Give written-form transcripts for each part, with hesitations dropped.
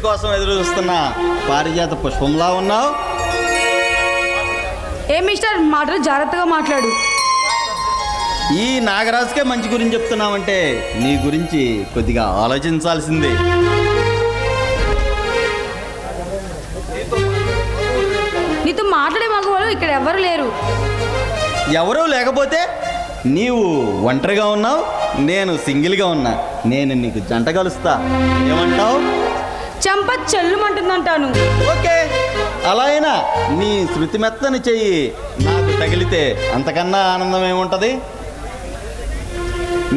కోసం ఎదురు చూస్తున్న పారిజాత పుష్పంలా ఉన్నావు. ఏ మిస్టర్, మాటలు జాగ్రత్తగా మాట్లాడు. ఈ నాగరాజుకే మంచి గురించి చెప్తున్నావంటే నీ గురించి కొద్దిగా ఆలోచించాల్సిందే. నీతో మాట్లాడే మగవాళ్ళు ఇక్కడ ఎవరు లేరు. ఎవరూ లేకపోతే నీవు ఒంటరిగా ఉన్నావు, నేను సింగిల్గా ఉన్నా. నేను నీకు జంట కలుస్తా, ఏమంటావు? చంప చెల్లుమంటుందంటాను. ఓకే, అలా అయినా నీ శృతి మెత్తని చెయ్యి నాకు తగిలితే అంతకన్నా ఆనందం ఏముంటుంది?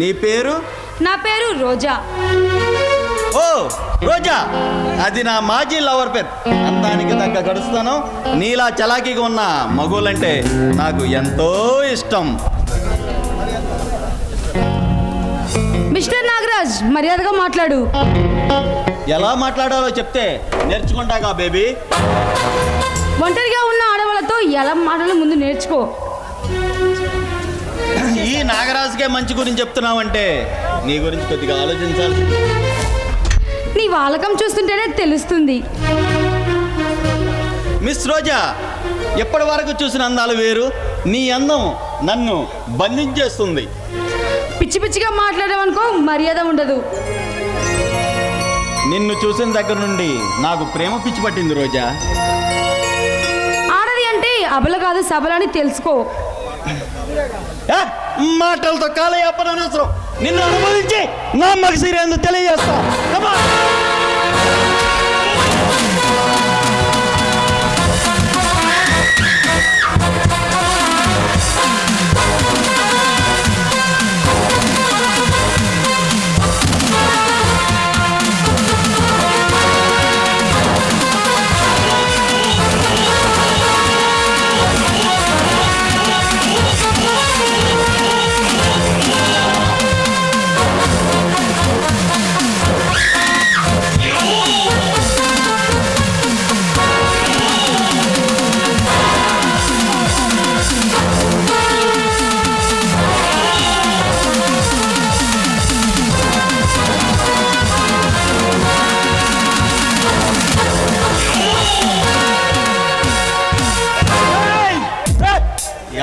నీ పేరు? నా పేరు రోజా. ఓ రోజా, అది నా మాజీ లవర్ పేరు. అందానికి తగ్గ గడుస్తాను. నీలా చలాకీగా ఉన్న మగువులంటే నాకు ఎంతో ఇష్టం. మిస్టర్ నాగరాజ్, మర్యాదగా మాట్లాడు. ఎలా మాట్లాడాలో చెప్తే నేర్చుకుంటాగా బేబీ. ఒంటరిగా ఉన్న ఆడవాళ్ళతో ఎలా మాట్లాడాలో ముందు నేర్చుకో. ఈ నాగరాజుకే మంచి గురించి చెప్తున్నావంటే నీ గురించి కొద్దిగా ఆలోచించాలి. నీ వాలకం చూస్తుంటేనే తెలుస్తుంది. మిస్ రోజా, ఎప్పటి వరకు చూసిన అందాలు వేరు. నీ అందం నన్ను బంధించేస్తుంది. పిచ్చి పిచ్చిగా మాట్లాడామనుకో, మర్యాద ఉండదు. నిన్ను చూసిన దగ్గర నుండి నాకు ప్రేమ పిచ్చి పట్టింది రోజా. ఆడది అంటే అబల కాదు సబల అని తెలుసుకో. మాటలతో కాలయాపన అనవసరం. నిన్ను అనుభవించి నా మగసిరేందుకు తెలియజేస్తా.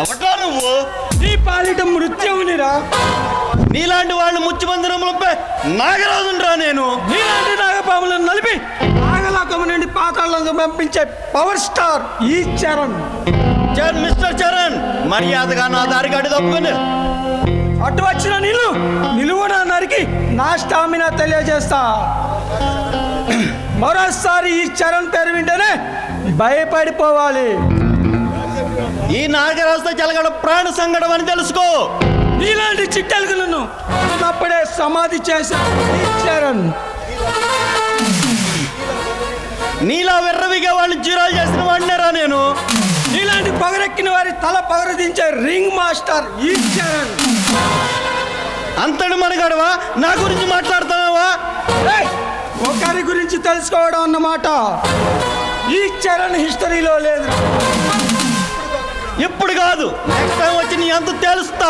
ఎవటా నువ్వు? నీ పాలిట మృత్యువునిరా. నీలాంటి వాళ్ళు ముత్యమందిరంలో నాగరాజుండ్రా నేను. నీలాంటి నాగపాములను నలిపి నాగలోకము నుండి పాతాళంలో పంపించే పవర్ స్టార్ ఈ చరణ్. మిస్టర్ చరణ్, మర్యాదగా నా దారికి అడ్డు తప్పుకొని అటు వచ్చిన నిలువున నరికి నా స్టామినా తెలియజేస్తా. మరోసారి ఈ చరణ్ పేరు వింటేనే భయపడిపోవాలి. ఈ నాగరాజుతో చెలగడ ప్రాణ సంగడం అని తెలుసుకో. నీలాంటి చిట్టెలుగులను అప్పుడే సమాధి చేసే ఈ చరణ్. నీలా వెర్రవిగా వాళ్ళని జీరాలు చేసిన వాడినేరా నేను. నీలాంటి పగరెక్కిన వారి తల పగరదించే రింగ్ మాస్టర్ ఈ చరణ్. అంతటి మనగడవా? నా గురించి మాట్లాడుతున్నావా? ఒకరి గురించి తెలుసుకోవడం అన్నమాట ఈ చరణ్ హిస్టరీలో లేదు. ఇప్పుడు కాదు, నెక్స్ట్ టైం వచ్చి నీ అంత తెలుస్తా.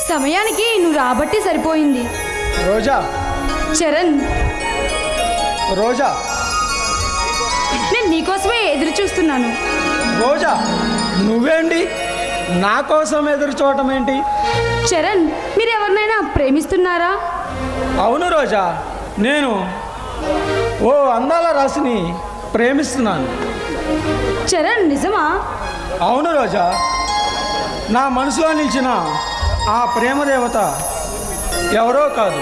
సమయానికి నువ్వు రాబట్టి సరిపోయింది. రోజా, చరణ్, రోజా, నేను నీకోసమే ఎదురు చూస్తున్నాను. రోజా, నువ్వేంటి నా కోసం ఎదురు చూడటం ఏంటి? చరణ్, మీరు ఎవరినైనా ప్రేమిస్తున్నారా? అవును రోజా, నేను ఓ అందాల రాశిని ప్రేమిస్తున్నాను. చరణ్, నిజమా? అవును రోజా, నా మనసులో నిలిచిన ఆ ప్రేమ దేవత ఎవరో కాదు.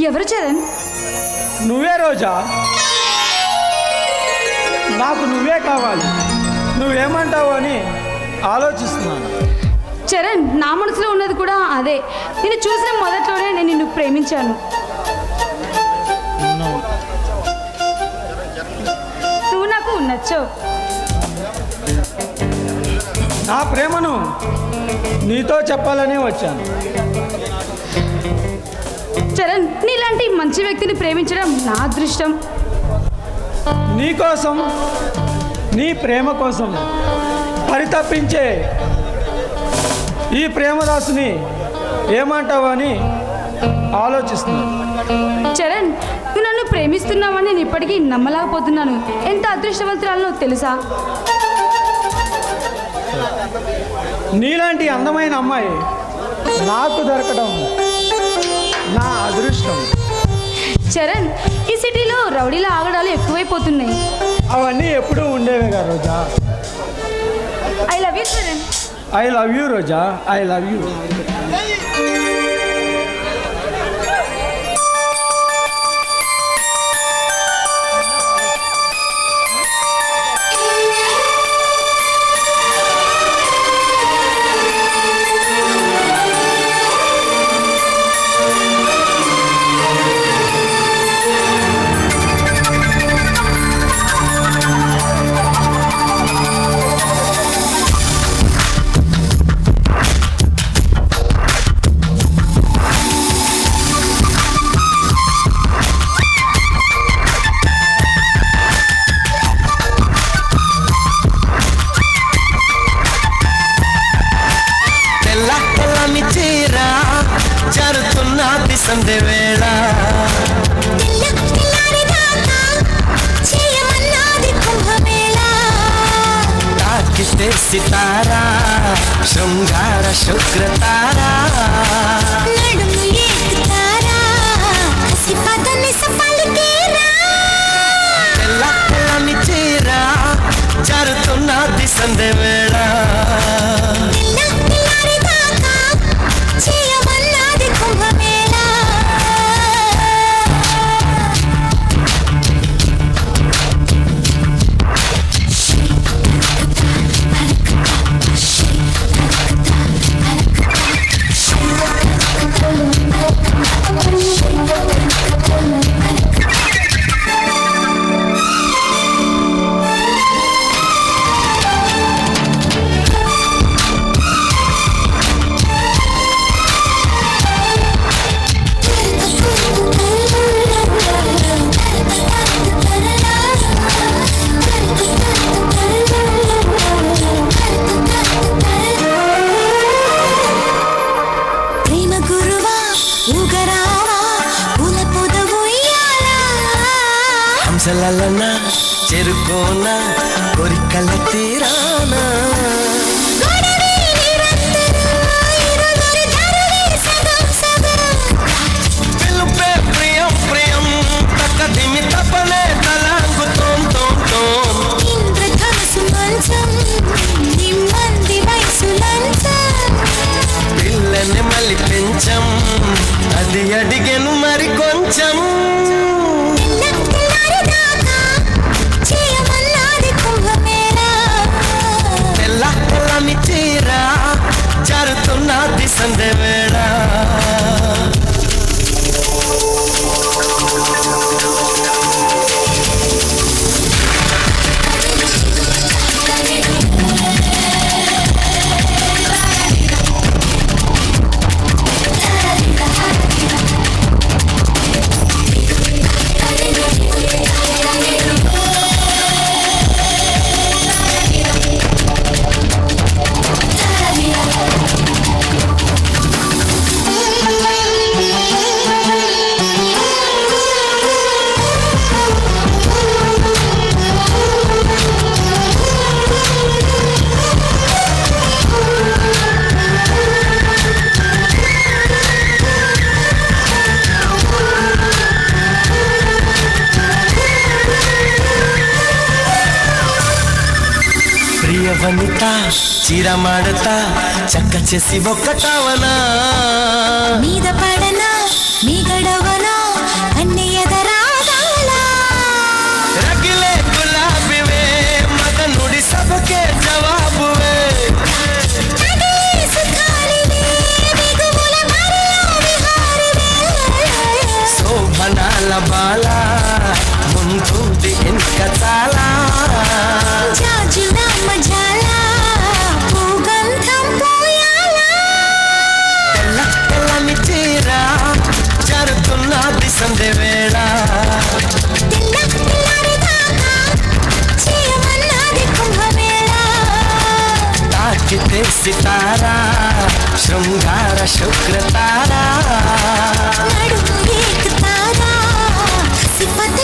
ఎవరు చరణ్? నువ్వే రోజా. నాకు నువ్వే కావాలి. నువ్వేమంటావు అని ఆలోచిస్తున్నాను. చరణ్, నా మనసులో ఉన్నది కూడా అదే. నేను చూసిన మొదట్లోనే నేను నిన్ను ప్రేమించాను. నువ్వు నాకు నచ్చావు. నా ప్రేమను నీతో చెప్పాలనే వచ్చాను. చరణ్, నీలాంటి మంచి వ్యక్తిని ప్రేమించడం నా అదృష్టం. నీకోసం, నీ ప్రేమ కోసం పరితపించే ఈ ప్రేమదాసుని ఏమంటావని ఆలోచిస్తున్నాను. చరణ్, నువ్వు నన్ను ప్రేమిస్తున్నావని నేను ఇప్పటికీ నమ్మలేకపోతున్నాను. ఎంత అదృష్టవంతురాలను తెలుసా? నీలాంటి అందమైన అమ్మాయి నాకు దొరకడం నా అదృష్టం. చరణ్, ఈ సిటీలో రౌడీల ఆగడాలు ఎక్కువైపోతున్నాయి. అవన్నీ ఎప్పుడూ ఉండేవేగా Roja. I love you Charan. I love you Roja, I love you. సందే వేళ తాకితే సితారా శృంగార శుక్రతారా తెల్ల తెల్లని చీర జారుతున్నది సందే వేళ హంసలలన చెరుకోన కోరికల తీరానా పిలుపే ప్రియం ప్రియం తక్క దిమి తపలే తలాంగు తోం తోం తోం పిల్లని మళ్ళీ పెంచం అది అడిగెను మరి కొంచెం చీర జారుతున్నది సందే వేళ వనిత చీర మాడతా చక్క చేసి ఒక్కటవనా మీద పడనా మీ గడవనా అన్ని ఎదరాగాలా రగిలే గులాబీవే మగ నుడి సభకే జవాబువే శోభనాల బాల ముందుంది ఇంకా చాలా తెల్లని చీర జారుతున్నది సందే వేళ తాకితే సితారా శృంగార శుక్రతారా నడుము ఏకుతారా సిపత